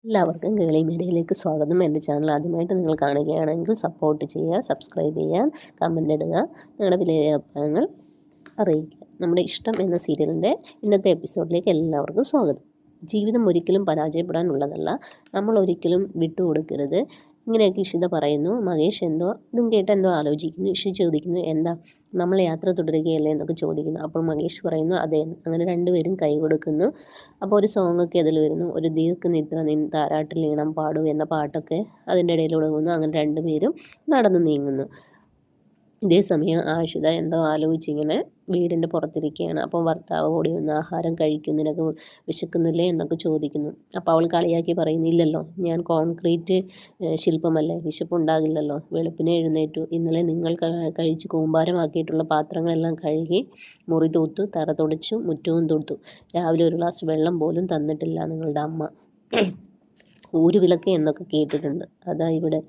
എല്ലാവർക്കും കേളി മീഡിയയിലേക്ക് സ്വാഗതം. എൻ്റെ ചാനൽ ആദ്യമായിട്ട് നിങ്ങൾ കാണുകയാണെങ്കിൽ സപ്പോർട്ട് ചെയ്യുക, സബ്സ്ക്രൈബ് ചെയ്യുക, കമൻ്റ് ഇടുക, നിങ്ങളുടെ വിലയേറിയ അഭിപ്രായങ്ങൾ അറിയിക്കുക. നമ്മുടെ ഇഷ്ടം എന്ന സീരിയലിൻ്റെ ഇന്നത്തെ എപ്പിസോഡിലേക്ക് എല്ലാവർക്കും സ്വാഗതം. ജീവിതം ഒരിക്കലും പരാജയപ്പെടാനുള്ളതല്ല, നമ്മൾ ഒരിക്കലും വിട്ടുകൊടുക്കരുത്. ഇങ്ങനെയൊക്കെ ഇഷിത പറയുന്നു. മഹേഷ് ഇതും കേട്ട് എന്തോ ആലോചിക്കുന്നു. ഇഷി ചോദിക്കുന്നു, എന്താ നമ്മൾ യാത്ര തുടരുകയല്ലേ എന്നൊക്കെ ചോദിക്കുന്നു. അപ്പോൾ മഹേഷ് പറയുന്നു, അതെ. അങ്ങനെ രണ്ടുപേരും കൈ കൊടുക്കുന്നു. അപ്പോൾ ഒരു സോങ്ങൊക്കെ അതിൽ വരുന്നു. ഒരു ദീർഘനിദ്ര നിൻ താരാട്ടിൽ ഈണം പാടൂ എന്ന പാട്ടൊക്കെ അതിൻ്റെ ഇടയിലൂടെ പോകുന്നു. അങ്ങനെ രണ്ടുപേരും നടന്നു നീങ്ങുന്നു. ഇതേ സമയം ആഷിത എന്തോ ആലോചിച്ചിങ്ങനെ വീടിൻ്റെ പുറത്തിരിക്കുകയാണ്. അപ്പോൾ ഭർത്താവ് ഓടി വന്ന് ആഹാരം കഴിക്കും, നിനക്ക് വിശക്കുന്നില്ലേ എന്നൊക്കെ ചോദിക്കുന്നു. അപ്പോൾ അവൾ കളിയാക്കി പറയുന്നില്ലല്ലോ, ഞാൻ കോൺക്രീറ്റ് ശില്പമല്ലേ, വിശപ്പുണ്ടാകില്ലല്ലോ. വെളുപ്പിനെ എഴുന്നേറ്റു, ഇന്നലെ നിങ്ങൾ കഴിച്ച് കൂമ്പാരമാക്കിയിട്ടുള്ള പാത്രങ്ങളെല്ലാം കഴുകി, മുറി തൂത്തു, തറ തുടച്ചു, മുറ്റവും തൂത്തു. രാവിലെ ഒരു ഗ്ലാസ് വെള്ളം പോലും തന്നിട്ടില്ല നിങ്ങളുടെ അമ്മ. ഊരുവിലക്ക് എന്നൊക്കെ കേട്ടിട്ടുണ്ട്. അതാ ഇവിടെ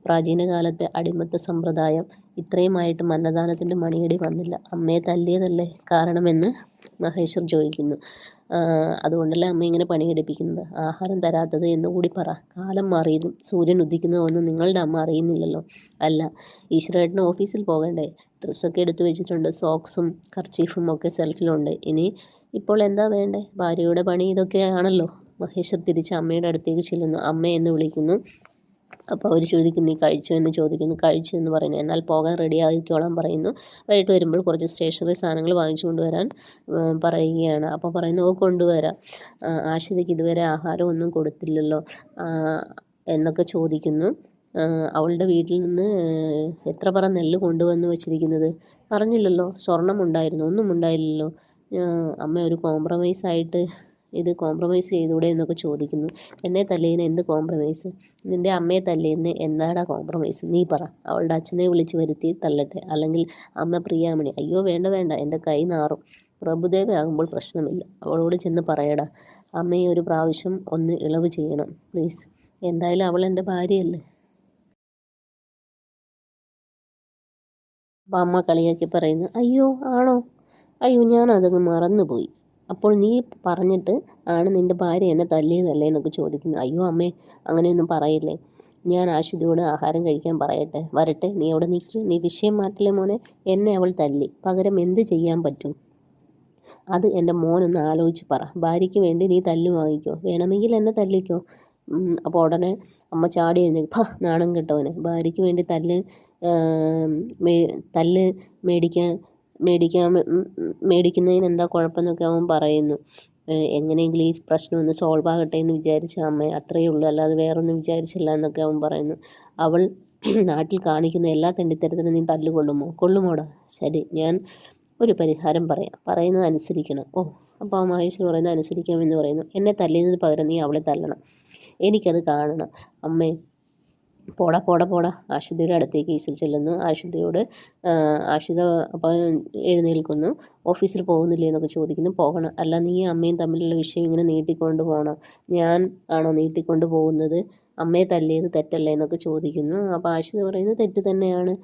പ്രാചീന കാലത്തെ അടിമത്ത സമ്പ്രദായം. ഇത്രയുമായിട്ട് അന്നദാനത്തിൻ്റെ മണിയടി വന്നില്ല. അമ്മയെ തല്ലിയതല്ലേ കാരണമെന്ന് മഹേശ്വർ ചോദിക്കുന്നു. അതുകൊണ്ടല്ലേ അമ്മ ഇങ്ങനെ പണിയെടുപ്പിക്കുന്നത്, ആഹാരം തരാത്തത് എന്നുകൂടി പറ. കാലം മാറിയതും സൂര്യൻ ഉദിക്കുന്നതൊന്നും നിങ്ങളുടെ അമ്മ അറിയുന്നില്ലല്ലോ. അല്ല, ഈശ്വരേട്ടന് ഓഫീസിൽ പോകണ്ടേ? ഡ്രസ്സൊക്കെ എടുത്തു വെച്ചിട്ടുണ്ട്, സോക്സും കർച്ചീഫും ഒക്കെ സെൽഫിലുണ്ട്. ഇപ്പോൾ എന്താ വേണ്ടേ? ഭാര്യയുടെ പണി ഇതൊക്കെയാണല്ലോ. മഹേശ്വർ തിരിച്ച് അമ്മയുടെ അടുത്തേക്ക് ചെല്ലുന്നു. അമ്മയെന്ന് വിളിക്കുന്നു. അപ്പോൾ അവർ ചോദിക്കുന്നു, നീ കഴിച്ചു എന്ന് ചോദിക്കുന്നു. കഴിച്ചു എന്ന് പറയുന്നു. എന്നാൽ പോകാൻ റെഡി ആയിക്കോളാൻ പറയുന്നു. വൈകിട്ട് വരുമ്പോൾ കുറച്ച് സ്റ്റേഷനറി സാധനങ്ങൾ വാങ്ങിച്ചു കൊണ്ടുവരാൻ പറയുകയാണ്. അപ്പോൾ പറയുന്നു, ഓ കൊണ്ടുവരാം. ആഷിതയ്ക്ക് ഇതുവരെ ആഹാരമൊന്നും കൊടുത്തില്ലല്ലോ എന്നൊക്കെ ചോദിക്കുന്നു. അവളുടെ വീട്ടിൽ നിന്ന് എത്ര പറ നെല്ല് കൊണ്ടുവന്ന് വെച്ചിരിക്കുന്നത്? പറഞ്ഞില്ലല്ലോ. സ്വർണം ഉണ്ടായിരുന്നു, ഒന്നും ഉണ്ടായില്ലല്ലോ. അമ്മ ഒരു കോംപ്രമൈസായിട്ട് ഇത് കോംപ്രമൈസ് ചെയ്തൂടെ എന്നൊക്കെ ചോദിക്കുന്നു. എന്നെ തല്ലിയതിന് എന്ത് കോംപ്രമൈസ്? നിൻ്റെ അമ്മയെ തല്ലിയതിന് എന്താടാ കോംപ്രമൈസ്? നീ പറ. അവളുടെ അച്ഛനെ വിളിച്ച് വരുത്തി തള്ളട്ടെ, അല്ലെങ്കിൽ അമ്മ പ്രിയാമണി. അയ്യോ വേണ്ട വേണ്ട, എൻ്റെ കൈ നാറും. പ്രഭുദേവയാകുമ്പോൾ പ്രശ്നമില്ല. അവളോട് ചെന്ന് പറയടാ, അമ്മയെ ഒരു പ്രാവശ്യം ഒന്ന് ഇളവ് ചെയ്യണം പ്ലീസ്. എന്തായാലും അവൾ എൻ്റെ ഭാര്യയല്ലേ. അപ്പം അമ്മ കളിയാക്കി പറയുന്നു, അയ്യോ ആണോ? അയ്യോ ഞാനതങ്ങ് മറന്നുപോയി. അപ്പോൾ നീ പറഞ്ഞിട്ട് ആണ് നിൻ്റെ ഭാര്യ എന്നെ തല്ലിയതല്ലേ എന്നൊക്കെ ചോദിക്കുന്നു. അയ്യോ അമ്മേ, അങ്ങനെയൊന്നും പറയില്ലേ. ഞാൻ ആഷിതയോട് ആഹാരം കഴിക്കാൻ പറയട്ടെ, വരട്ടെ. നീ അവിടെ നിൽക്ക്, നീ വിഷയം മാറ്റില്ലേ മോനെ. എന്നെ അവൾ തല്ലി, പകരം എന്ത് ചെയ്യാൻ പറ്റും? അത് എൻ്റെ മോനൊന്ന് ആലോചിച്ച് പറ. ഭാര്യയ്ക്ക് വേണ്ടി നീ തല്ലു വാങ്ങിക്കോ, വേണമെങ്കിൽ എന്നെ തല്ലിക്കോ. അപ്പോൾ ഉടനെ അമ്മ ചാടി എഴുന്നേൽക്കും. നാണം കെട്ടവനെ, ഭാര്യയ്ക്ക് വേണ്ടി തല്ല് മേടിക്കാൻ മേടിക്കുന്നതിന് എന്താ കുഴപ്പമെന്നൊക്കെ അവൻ പറയുന്നു. എങ്ങനെയെങ്കിലും ഈ പ്രശ്നം ഒന്ന് സോൾവ് ആകട്ടെ എന്ന് വിചാരിച്ച അമ്മ, അത്രയേ ഉള്ളൂ, അല്ലാതെ വേറൊന്നും വിചാരിച്ചില്ല എന്നൊക്കെ അവൻ പറയുന്നു. അവൾ നാട്ടിൽ കാണിക്കുന്ന എല്ലാ തെണ്ടിത്തരത്തിനും നീ തല്ലുകൊള്ളുമോ? കൊള്ളുമോടാ? ശരി, ഞാൻ ഒരു പരിഹാരം പറയാം, പറയുന്നത് അനുസരിക്കണം. ഓ, അപ്പോൾ ആ മഹേശ്വർ പറയുന്നത് അനുസരിക്കാമെന്ന് പറയുന്നു. എന്നെ തല്ലിയതിന് പകരം നീ അവളെ തല്ലണം, എനിക്കത് കാണണം. അമ്മേ പോടാ പോടാ പോടാ. ആഷിതയുടെ അടുത്തേക്ക് ഈശ്വർ ചെല്ലുന്നു. ആഷിത അപ്പോൾ എഴുന്നേൽക്കുന്നു. ഓഫീസിൽ പോകുന്നില്ലേ എന്നൊക്കെ ചോദിക്കുന്നു. പോകണം. അല്ല, നീ അമ്മയും തമ്മിലുള്ള വിഷയം ഇങ്ങനെ നീട്ടിക്കൊണ്ട് പോകണം. ഞാൻ ആണോ നീട്ടിക്കൊണ്ട് പോകുന്നത്? അമ്മയെ തല്ലിയത് തെറ്റല്ലേ എന്നൊക്കെ ചോദിക്കുന്നു. അപ്പോൾ ആഷിത പറയുന്നത് തെറ്റ് തന്നെയാണ്,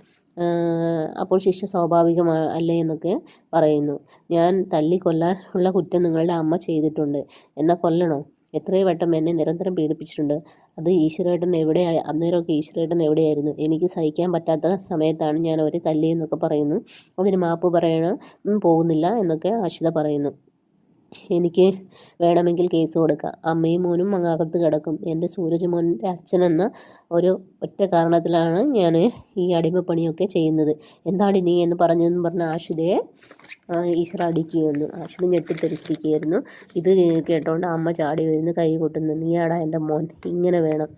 അപ്പോൾ ശിക്ഷ സ്വാഭാവികമാണ് അല്ലേ എന്നൊക്കെ പറയുന്നു. ഞാൻ തല്ലിക്കൊല്ലാൻ ഉള്ള കുറ്റം നിങ്ങളുടെ അമ്മ ചെയ്തിട്ടുണ്ട്, എന്നാൽ കൊല്ലണോ? എത്രയോ വട്ടം എന്നെ നിരന്തരം പീഡിപ്പിച്ചിട്ടുണ്ട്. അത് ഈശ്വരേട്ടൻ എവിടെയായി? അന്നേരമൊക്കെ ഈശ്വരേട്ടൻ എവിടെയായിരുന്നു? എനിക്ക് സഹിക്കാൻ പറ്റാത്ത സമയത്താണ് ഞാൻ അവരെ തല്ലിയെന്നൊക്കെ പറയുന്നു. അതിന് മാപ്പ് പറയണം പോകുന്നില്ല എന്നൊക്കെ ആഷിത പറയുന്നു. എനിക്ക് വേണമെങ്കിൽ കേസ് കൊടുക്കാം, അമ്മയും മോനും അങ്ങകത്ത് കിടക്കും. എൻ്റെ സൂരജ് മോൻ്റെ അച്ഛനെന്ന ഒരു ഒറ്റ കാരണത്തിലാണ് ഞാൻ ഈ അടിമപ്പണിയൊക്കെ ചെയ്യുന്നത്. എന്താണ് നീ എന്ന് പറഞ്ഞതെന്ന് പറഞ്ഞ ആഷിതയെ ഈശ്വര അടിക്കുകയായിരുന്നു. ആഷിത ഞെട്ടിത്തെറിച്ചിരിക്കുകയായിരുന്നു. ഇത് കേട്ടോണ്ട് അമ്മ ചാടി വരുന്നു, കൈ കൊട്ടുന്നു. നീയാടാ എൻ്റെ മോൻ, ഇങ്ങനെ വേണം,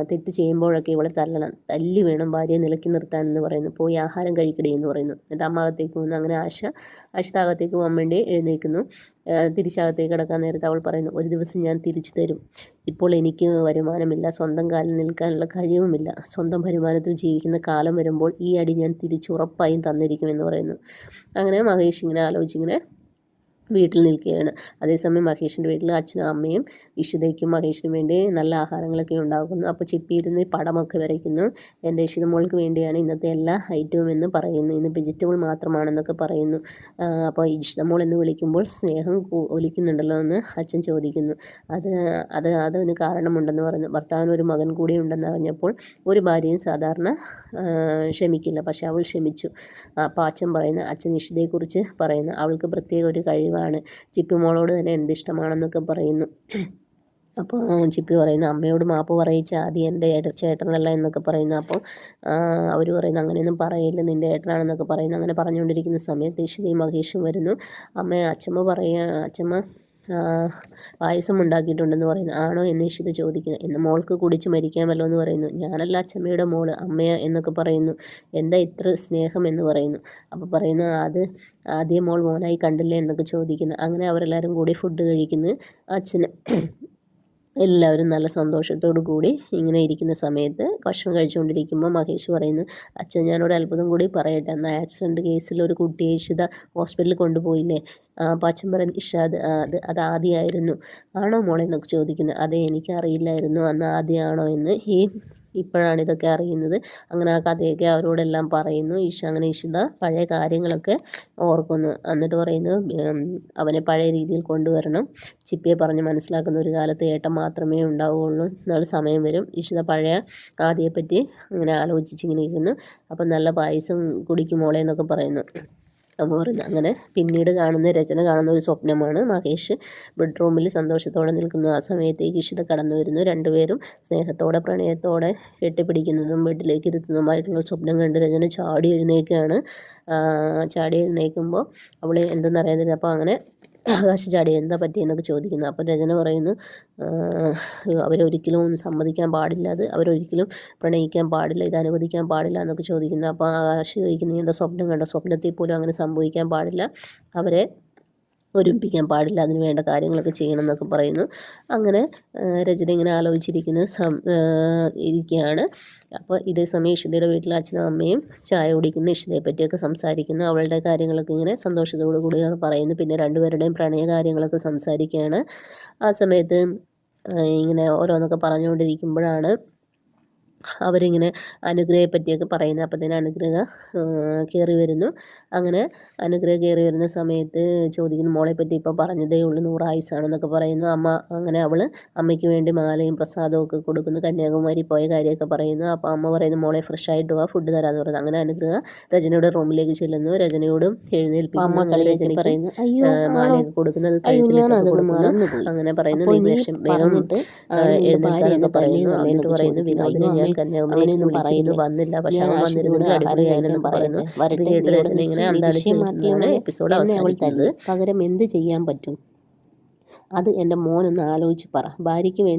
തെറ്റ് ചെയ്യുമ്പോഴൊക്കെ ഇവളെ തല്ലണം, തല്ലി വേണം ഭാര്യയെ നിലയ്ക്ക് നിർത്താനെന്ന് പറയുന്നു. പോയി ആഹാരം കഴിക്കടേ എന്ന് പറയുന്നു. എന്നിട്ട് അമ്മ അകത്തേക്ക് പോകുന്നു. അങ്ങനെ ആഷിത അകത്തേക്ക് പോകാൻ വേണ്ടി എഴുന്നേൽക്കുന്നു. തിരിച്ചകത്തേക്ക് കിടക്കാൻ നേരത്ത് അവൾ പറയുന്നു, ഒരു ദിവസം ഞാൻ തിരിച്ചു തരും. ഇപ്പോൾ എനിക്ക് വരുമാനമില്ല, സ്വന്തം കാലിൽ നിൽക്കാനുള്ള കഴിവുമില്ല. സ്വന്തം വരുമാനത്തിൽ ജീവിക്കുന്ന കാലം വരുമ്പോൾ ഈ അടി ഞാൻ തിരിച്ചുറപ്പായും തന്നിരിക്കുമെന്ന് പറയുന്നു. അങ്ങനെ മഹേഷ് ഇങ്ങനെ ആലോചിച്ചിങ്ങനെ വീട്ടിൽ നിൽക്കുകയാണ്. അതേസമയം മഹേഷിൻ്റെ വീട്ടിൽ അച്ഛനും അമ്മയും ഇഷിതയ്ക്കും മഹേഷിനും വേണ്ടി നല്ല ആഹാരങ്ങളൊക്കെ ഉണ്ടാക്കുന്നു. അപ്പോൾ ചിപ്പി ഇരുന്ന് പടമൊക്കെ വരയ്ക്കുന്നു. എൻ്റെ ഇഷിത മോൾക്ക് വേണ്ടിയാണ് ഇന്നത്തെ എല്ലാ ഐറ്റവും എന്ന് പറയുന്നു. ഇന്ന് വെജിറ്റബിൾ മാത്രമാണെന്നൊക്കെ പറയുന്നു. അപ്പോൾ ഇഷിത മോൾ എന്ന് വിളിക്കുമ്പോൾ സ്നേഹം ഒലിക്കുന്നുണ്ടല്ലോ എന്ന് അച്ഛൻ ചോദിക്കുന്നു. അതിന് കാരണമുണ്ടെന്ന് പറഞ്ഞു. ഭർത്താവിന് ഒരു മകൻ കൂടി ഉണ്ടെന്ന് അറിഞ്ഞപ്പോൾ ഒരു ഭാര്യയും സാധാരണ ക്ഷമിക്കില്ല, പക്ഷെ അവൾ ക്ഷമിച്ചു. അപ്പോൾ അച്ഛൻ ഇഷിതയെക്കുറിച്ച് പറയുന്നു. അവൾക്ക് പ്രത്യേക ഒരു കഴിവാണ്, ചിപ്പി മോളോട് തന്നെ എന്തിഷ്ടമാണെന്നൊക്കെ പറയുന്നു. അപ്പോൾ ചിപ്പി പറയുന്നു, അമ്മയോട് മാപ്പ് പറയിച്ച ആദ്യം എൻ്റെ ചേട്ടനല്ല എന്നൊക്കെ പറയുന്നു. അപ്പോൾ അവർ പറയുന്നു, അങ്ങനെയൊന്നും പറയില്ല, നിൻ്റെ ഏട്ടനാണെന്നൊക്കെ പറയുന്നു. അങ്ങനെ പറഞ്ഞുകൊണ്ടിരിക്കുന്ന സമയത്ത് ഇഷിതയും മഹേഷും വരുന്നു. അച്ഛമ്മ പായസം ഉണ്ടാക്കിയിട്ടുണ്ടെന്ന് പറയുന്നു. ആണോ എന്ന് ഇഷിത ചോദിക്കുന്നു. എന്ന് മോൾക്ക് കുടിച്ച് മരിക്കാമല്ലോ എന്ന് പറയുന്നു. ഞാനല്ല അച്ഛമ്മയുടെ മോള്, അമ്മയ എന്നൊക്കെ പറയുന്നു. എന്താ ഇത്ര സ്നേഹം എന്ന് പറയുന്നു. അപ്പോൾ പറയുന്നു, അത് ആദ്യം മോൾ മോനായി കണ്ടില്ലേ എന്നൊക്കെ ചോദിക്കുന്നു. അങ്ങനെ അവരെല്ലാവരും കൂടി ഫുഡ് കഴിക്കുന്നു. അച്ഛന് എല്ലാവരും നല്ല സന്തോഷത്തോടു കൂടി ഇങ്ങനെ ഇരിക്കുന്ന സമയത്ത് ഭക്ഷണം കഴിച്ചുകൊണ്ടിരിക്കുമ്പോൾ മഹേഷ് പറയുന്നു, അച്ഛൻ ഞാനൊരു അത്ഭുതം കൂടി പറയട്ടെ. എന്നാൽ ആക്സിഡൻറ്റ് കേസിൽ ഒരു കുട്ടിയെ ഇഷിത ഹോസ്പിറ്റലിൽ കൊണ്ടുപോയില്ലേ? അപ്പോൾ അച്ഛൻ പറയുന്നു, അത് ആദ്യമായിരുന്നു. ആണോ മോളെ എന്നൊക്കെ ചോദിക്കുന്നത്. അതെ, എനിക്കറിയില്ലായിരുന്നു അന്ന് ആദ്യമാണോ എന്ന്. ഇപ്പോഴാണ് ഇതൊക്കെ അറിയുന്നത്. അങ്ങനെ ആ കഥയൊക്കെ അവരോടെല്ലാം പറയുന്നു. അങ്ങനെ ഇഷിത പഴയ കാര്യങ്ങളൊക്കെ ഓർക്കുന്നു. എന്നിട്ട് പറയുന്നു, അവനെ പഴയ രീതിയിൽ കൊണ്ടുവരണം. ചിപ്പിയെ പറഞ്ഞ് മനസ്സിലാക്കുന്ന ഒരു കാലത്ത് ഏട്ടൻ മാത്രമേ ഉണ്ടാവുകയുള്ളൂ. എന്നാൽ സമയം വരും. ഇഷിത പഴയ ആദ്യയെപ്പറ്റി അങ്ങനെ ആലോചിച്ചിങ്ങനെ ഇരുന്നു. അപ്പം നല്ല പായസം കുടിക്കും മോളെ എന്നൊക്കെ പറയുന്നു. അപ്പോൾ പറയുന്നത് അങ്ങനെ പിന്നീട് രചന കാണുന്ന ഒരു സ്വപ്നമാണ്. മഹേഷ് ബെഡ്റൂമിൽ സന്തോഷത്തോടെ നിൽക്കുന്നു. ആ സമയത്തേക്ക് ഇഷിത കടന്നു വരുന്നു. രണ്ടുപേരും സ്നേഹത്തോടെ പ്രണയത്തോടെ കെട്ടിപ്പിടിക്കുന്നതും ബെഡിലേക്ക് ഇരുത്തുന്നതുമായിട്ടുള്ള സ്വപ്നം കണ്ട് രചന ചാടി എഴുന്നേൽക്കുമ്പോൾ അവൾ എന്തെന്നറിയാതില്ല. അപ്പോൾ അങ്ങനെ ആകാശ് ചാടി എന്താ പറ്റിയെന്നൊക്കെ ചോദിക്കുന്നു. അപ്പോൾ രചന പറയുന്നു, അവരൊരിക്കലും സമ്മതിക്കാൻ പാടില്ല, അവരൊരിക്കലും പ്രണയിക്കാൻ പാടില്ല, ഇത് അനുവദിക്കാൻ പാടില്ല എന്നൊക്കെ ചോദിക്കുന്നു. അപ്പോൾ ആകാശ് ചോദിക്കുന്നു, എന്താ സ്വപ്നം കണ്ടോ? സ്വപ്നത്തിൽ പോലും അങ്ങനെ സംഭവിക്കാൻ പാടില്ല, അവരെ ഒരുമിപ്പിക്കാൻ പാടില്ല, അതിന് വേണ്ട കാര്യങ്ങളൊക്കെ ചെയ്യണം എന്നൊക്കെ പറയുന്നു. അങ്ങനെ രചന ഇങ്ങനെ ഇരിക്കുകയാണ്. അപ്പോൾ ഇതേ സമയം ഇഷിതയുടെ വീട്ടിൽ അച്ഛനും അമ്മയും ചായ കുടിക്കുന്നു. ഇഷിതയെ പറ്റിയൊക്കെ സംസാരിക്കുന്നു. അവളുടെ കാര്യങ്ങളൊക്കെ ഇങ്ങനെ സന്തോഷത്തോടു കൂടി പറയുന്നു. പിന്നെ രണ്ടുപേരുടെയും പ്രണയ കാര്യങ്ങളൊക്കെ സംസാരിക്കുകയാണ്. ആ സമയത്ത് ഇങ്ങനെ ഓരോന്നൊക്കെ പറഞ്ഞുകൊണ്ടിരിക്കുമ്പോഴാണ് അവരിങ്ങനെ അനുഗ്രഹയെ പറ്റിയൊക്കെ പറയുന്നത്. അപ്പോൾ തന്നെ അനുഗ്രഹ കയറി വരുന്നു. അങ്ങനെ അനുഗ്രഹ കയറി വരുന്ന സമയത്ത് ചോദിക്കുന്നു, മോളെ പറ്റി ഇപ്പോൾ പറഞ്ഞതേ ഉള്ളൂ, 100 ആയുസ്സാണെന്നൊക്കെ പറയുന്നു. അങ്ങനെ അവൾ അമ്മയ്ക്ക് വേണ്ടി മാലയും പ്രസാദവും ഒക്കെ കൊടുക്കുന്നു. കന്യാകുമാരി പോയ കാര്യമൊക്കെ പറയുന്നു. അപ്പോൾ അമ്മ പറയുന്നു, മോളെ ഫ്രഷ് ആയിട്ട് പോവാ, ഫുഡ് തരാമെന്ന് പറയുന്നു. അങ്ങനെ അനുഗ്രഹ രചനയുടെ റൂമിലേക്ക് ചെല്ലുന്നു. രചനയോടും എഴുന്നേൽപ്പിക്കുന്നു. പറയുന്നു, മാലയൊക്കെ കൊടുക്കുന്നത് കൊടുക്കുന്നു. അങ്ങനെ പറയുന്നു, നീ വേഗം എഴുന്നേൽക്കാനൊക്കെ പറയുന്നു. എന്നിട്ട് പറയുന്നു, വിനോദിനെ ഞാൻ കന്യാകുമാരിക്ക് വിളിച്ചിരുന്നു, വന്നില്ല, പക്ഷെ അവൻ വന്നിരുന്നത് അടിപൊളിയായെന്നൊക്കെ പറയുന്നു. ഇത് കേട്ട് രചന ഇങ്ങനെ അന്താളിച്ച് എപ്പിസോഡ് അവസാനിക്കുന്നത്. പകരം എന്ത് ചെയ്യാൻ പറ്റും? അത് എൻ്റെ മോനൊന്ന് ആലോചിച്ച് പറ. ഭാര്യയ്ക്ക് വേണ്ടി